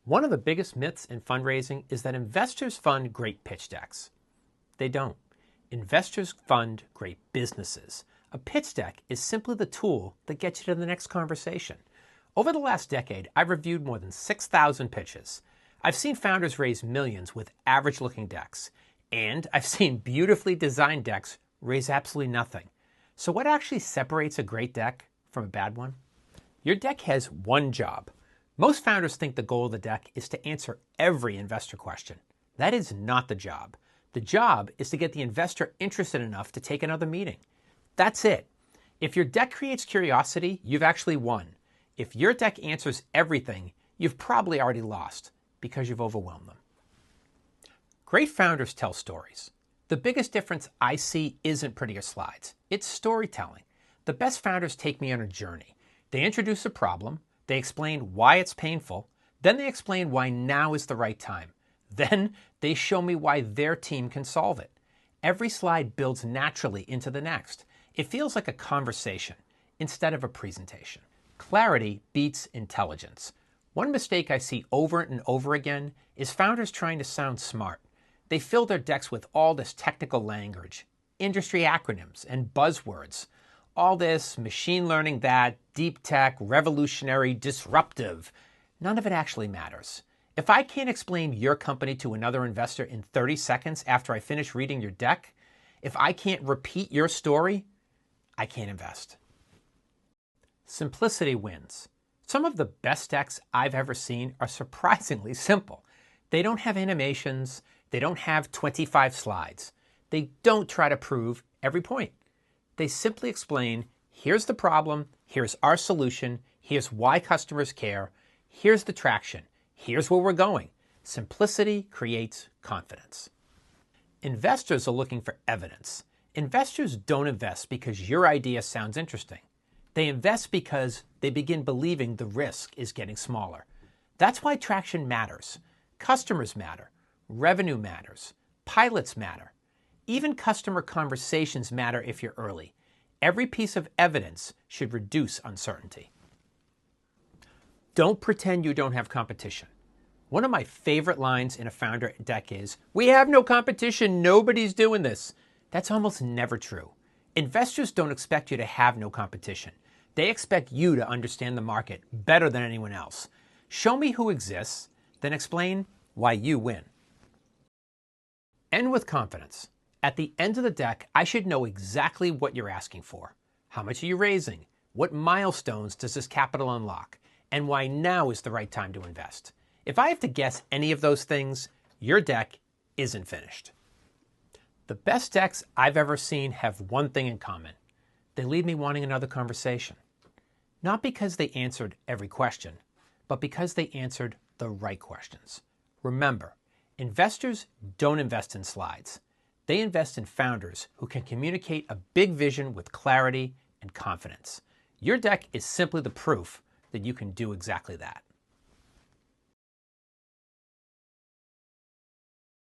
One of the biggest myths in fundraising is that investors fund great pitch decks. They don't. Investors fund great businesses. A pitch deck is simply the tool that gets you to the next conversation. Over the last decade, I've reviewed more than 6,000 pitches. I've seen founders raise millions with average-looking decks, and I've seen beautifully designed decks raise absolutely nothing. So what actually separates a great deck from a bad one? Your deck has one job. Most founders think the goal of the deck is to answer every investor question. That is not the job. The job is to get the investor interested enough to take another meeting. That's it. If your deck creates curiosity, you've actually won. If your deck answers everything, you've probably already lost because you've overwhelmed them. Great founders tell stories. The biggest difference I see isn't prettier slides. It's storytelling. The best founders take me on a journey. They introduce a problem. They explain why it's painful. Then they explain why now is the right time. Then they show me why their team can solve it. Every slide builds naturally into the next. It feels like a conversation instead of a presentation. Clarity beats intelligence. One mistake I see over and over again is founders trying to sound smart. They fill their decks with all this technical language, industry acronyms, and buzzwords. All this machine learning that, deep tech, revolutionary, disruptive. None of it actually matters. If I can't explain your company to another investor in 30 seconds after I finish reading your deck, if I can't repeat your story, I can't invest. Simplicity wins. Some of the best decks I've ever seen are surprisingly simple. They don't have animations. They don't have 25 slides. They don't try to prove every point. They simply explain, here's the problem, here's our solution, here's why customers care, here's the traction, here's where we're going. Simplicity creates confidence. Investors are looking for evidence. Investors don't invest because your idea sounds interesting. They invest because they begin believing the risk is getting smaller. That's why traction matters. Customers matter. Revenue matters. Pilots matter. Even customer conversations matter if you're early. Every piece of evidence should reduce uncertainty. Don't pretend you don't have competition. One of my favorite lines in a founder deck is, "We have no competition, nobody's doing this." That's almost never true. Investors don't expect you to have no competition. They expect you to understand the market better than anyone else. Show me who exists, then explain why you win. End with confidence. At the end of the deck, I should know exactly what you're asking for. How much are you raising? What milestones does this capital unlock? And why now is the right time to invest? If I have to guess any of those things, your deck isn't finished. The best decks I've ever seen have one thing in common. They leave me wanting another conversation. Not because they answered every question, but because they answered the right questions. Remember, investors don't invest in slides. They invest in founders who can communicate a big vision with clarity and confidence. Your deck is simply the proof that you can do exactly that.